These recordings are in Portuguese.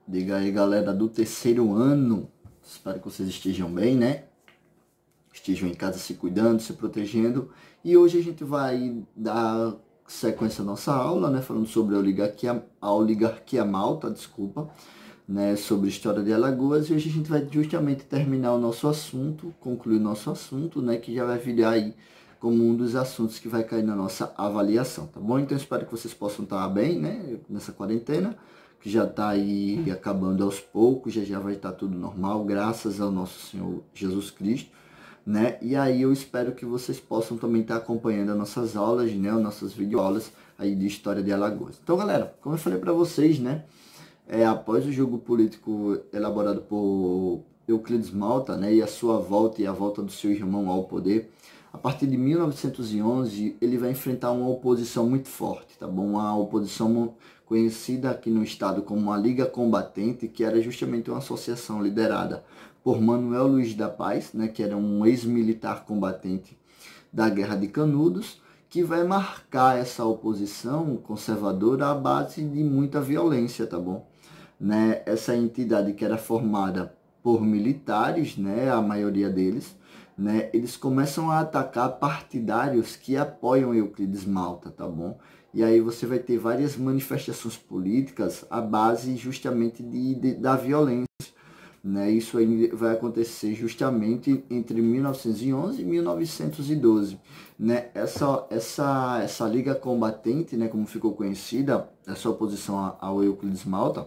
Diga aí, galera do terceiro ano. Espero que vocês estejam bem, né? Estejam em casa se cuidando, se protegendo. E hoje a gente vai dar sequência à nossa aula, né? Falando sobre a oligarquia malta, desculpa, né? Sobre a história de Alagoas. E hoje a gente vai justamente terminar o nosso assunto, concluir o nosso assunto, né? Que já vai virar aí como um dos assuntos que vai cair na nossa avaliação, tá bom? Então espero que vocês possam estar bem, né? Nessa quarentena, que já está aí acabando aos poucos, já vai estar tudo normal, graças ao nosso Senhor Jesus Cristo, né? E aí eu espero que vocês possam também estar acompanhando as nossas aulas, né? As nossas videoaulas aí de História de Alagoas. Então, galera, como eu falei para vocês, né? Após o jogo político elaborado por Euclides Malta, né? E a sua volta e a volta do seu irmão ao poder, a partir de 1911, ele vai enfrentar uma oposição muito forte, tá bom? Uma oposição conhecida aqui no estado como a Liga Combatente, que era justamente uma associação liderada por Manuel Luiz da Paz, né, que era um ex-militar combatente da Guerra de Canudos, que vai marcar essa oposição conservadora à base de muita violência, tá bom? Né? Essa entidade que era formada por militares, né, a maioria deles, né, eles começam a atacar partidários que apoiam Euclides Malta, tá bom? E aí você vai ter várias manifestações políticas à base justamente da violência, né? Isso aí vai acontecer justamente entre 1911 e 1912, né? Essa Liga Combatente, né, como ficou conhecida, essa oposição ao Euclides Malta,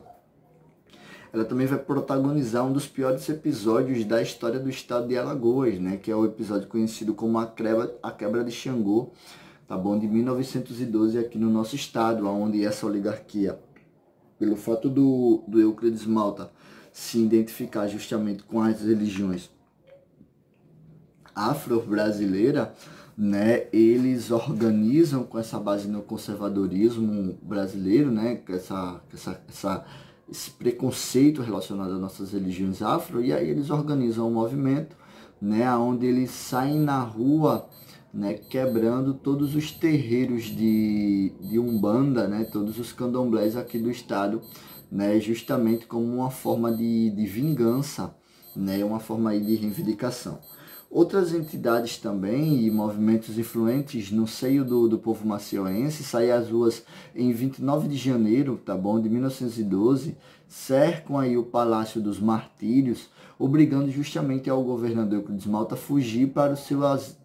ela também vai protagonizar um dos piores episódios da história do estado de Alagoas, né? Que é o episódio conhecido como a quebra de Xangô, tá bom? De 1912 aqui no nosso estado, onde essa oligarquia, pelo fato do Euclides Malta se identificar justamente com as religiões afro-brasileira, né, eles organizam com essa base no conservadorismo brasileiro, né, com esse preconceito relacionado às nossas religiões afro, e aí eles organizam um movimento, né, onde eles saem na rua, né, quebrando todos os terreiros de Umbanda, né, todos os candomblés aqui do estado, né, justamente como uma forma de vingança, né, uma forma aí de reivindicação. Outras entidades também e movimentos influentes no seio do povo macioense saem às ruas em 29 de janeiro, tá bom, de 1912, cercam aí o Palácio dos Martírios, obrigando justamente ao governador Euclides Malta a fugir para o seu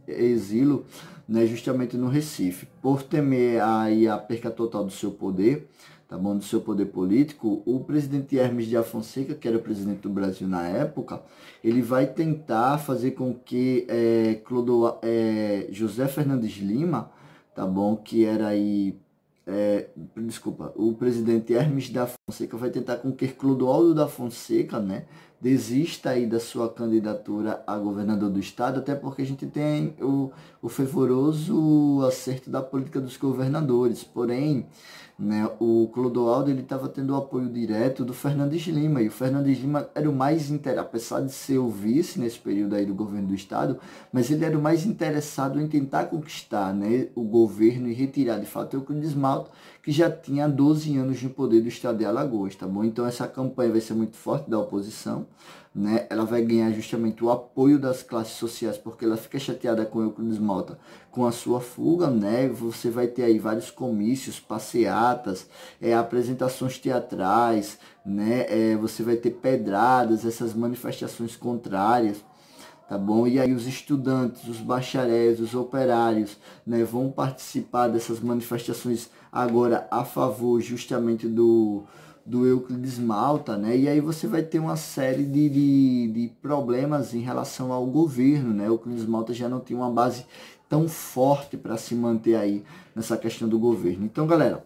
exílio, né, justamente no Recife. Por temer aí a perca total do seu poder, tá bom, do seu poder político, o presidente Hermes de Afonseca, que era o presidente do Brasil na época, ele vai tentar fazer com que José Fernandes Lima, tá bom, que era aí, o presidente Hermes da Fonseca vai tentar com que Clodoaldo da Fonseca, né, desista aí da sua candidatura a governador do estado, até porque a gente tem o fervoroso acerto da política dos governadores, porém, né, o Clodoaldo ele estava tendo o apoio direto do Fernandes Lima, e o Fernandes Lima era o mais interessado, apesar de ser o vice nesse período aí do governo do estado, mas ele era o mais interessado em tentar conquistar, né, o governo e retirar de fato Euclides Malta, que já tinha 12 anos de poder do estado de Alagoas, tá bom? Então essa campanha vai ser muito forte da oposição, né? Ela vai ganhar justamente o apoio das classes sociais, porque ela fica chateada com Euclides Malta, com a sua fuga, né? Você vai ter aí vários comícios, passeatas, apresentações teatrais, né? Você vai ter pedradas, essas manifestações contrárias, tá bom? E aí os estudantes, os bacharéis, os operários, né, vão participar dessas manifestações agora a favor justamente do Euclides Malta, né? E aí você vai ter uma série de problemas em relação ao governo, né? O Euclides Malta já não tem uma base tão forte para se manter aí nessa questão do governo. Então, galera,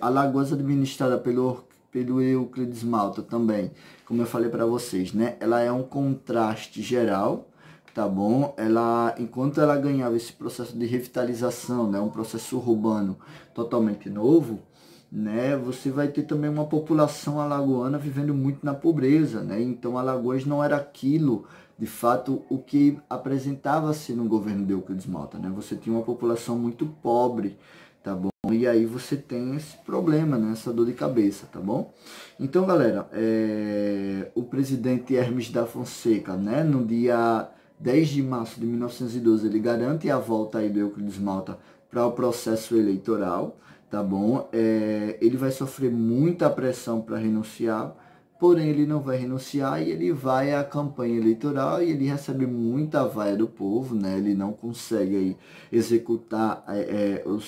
Alagoas administrada pelo Euclides Malta também, como eu falei para vocês, né? Ela é um contraste geral, tá bom? Enquanto ela ganhava esse processo de revitalização, né? Um processo urbano totalmente novo, né? Você vai ter também uma população alagoana vivendo muito na pobreza, né? Então Alagoas não era aquilo, de fato, o que apresentava-se no governo de Euclides Malta, né? Você tinha uma população muito pobre, tá bom? E aí você tem esse problema, né? Essa dor de cabeça, tá bom? Então, galera, o presidente Hermes da Fonseca, né? No dia 10 de março de 1912, ele garante a volta aí do Euclides Malta para o processo eleitoral, tá bom? Ele vai sofrer muita pressão para renunciar, porém ele não vai renunciar e ele vai à campanha eleitoral e ele recebe muita vaia do povo, né? Ele não consegue aí executar o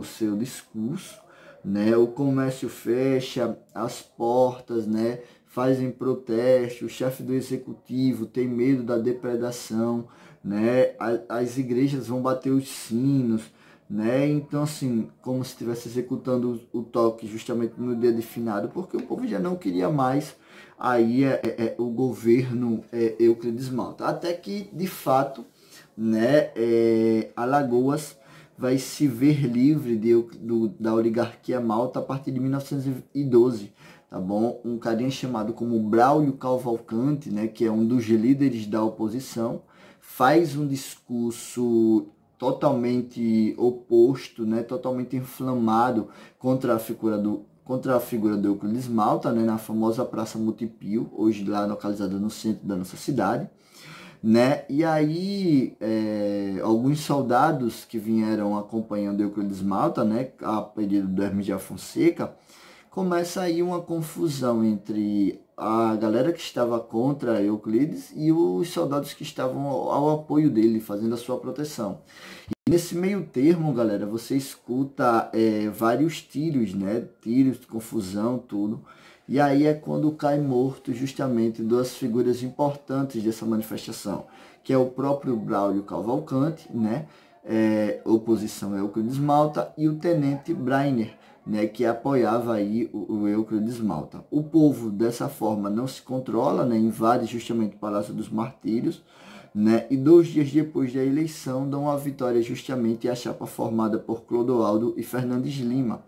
seu discurso, né? O comércio fecha as portas, né? Fazem protesto, o chefe do executivo tem medo da depredação, né? As igrejas vão bater os sinos, né? Então, assim, como se estivesse executando o toque justamente no dia de finado, porque o povo já não queria mais aí o governo Euclides Malta. Até que, de fato, né, Alagoas vai se ver livre da oligarquia malta a partir de 1912, tá bom? Um carinha chamado como Braulio Cavalcante, né, que é um dos líderes da oposição, faz um discurso totalmente oposto, né, totalmente inflamado contra a figura do Euclides Malta, né, na famosa Praça Mutipio, hoje lá localizada no centro da nossa cidade, né? E aí alguns soldados que vieram acompanhando Euclides Malta, né, a pedido do Hermes da Fonseca, começa aí uma confusão entre a galera que estava contra Euclides e os soldados que estavam ao apoio dele, fazendo a sua proteção. E nesse meio termo, galera, você escuta vários tiros, né? Tiros, confusão, tudo. E aí é quando cai morto justamente duas figuras importantes dessa manifestação, que é o próprio Braulio Cavalcante, né? Oposição a Euclides Malta, e o tenente Brainer, né, que apoiava aí o Euclides Malta. O povo, dessa forma, não se controla, né, invade justamente o Palácio dos Martírios, né, e 2 dias depois da eleição dão a vitória justamente à chapa formada por Clodoaldo e Fernandes Lima,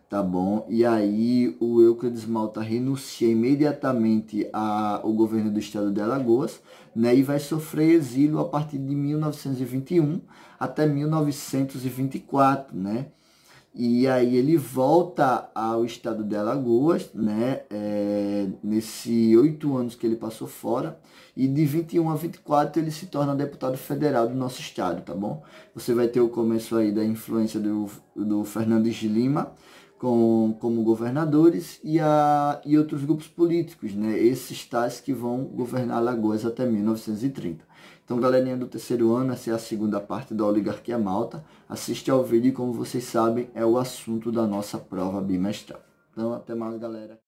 tá bom? E aí o Euclides Malta renuncia imediatamente ao governo do estado de Alagoas, né, e vai sofrer exílio a partir de 1921 até 1924, né? E aí ele volta ao estado de Alagoas, né, nesses 8 anos que ele passou fora, e de 21 a 24 ele se torna deputado federal do nosso estado, tá bom? Você vai ter o começo aí da influência do Fernandes Lima como governadores e outros grupos políticos, né, esses tais que vão governar Alagoas até 1930. Então, galerinha do terceiro ano, essa é a segunda parte da oligarquia malta. Assiste ao vídeo e, como vocês sabem, é o assunto da nossa prova bimestral. Então, até mais, galera.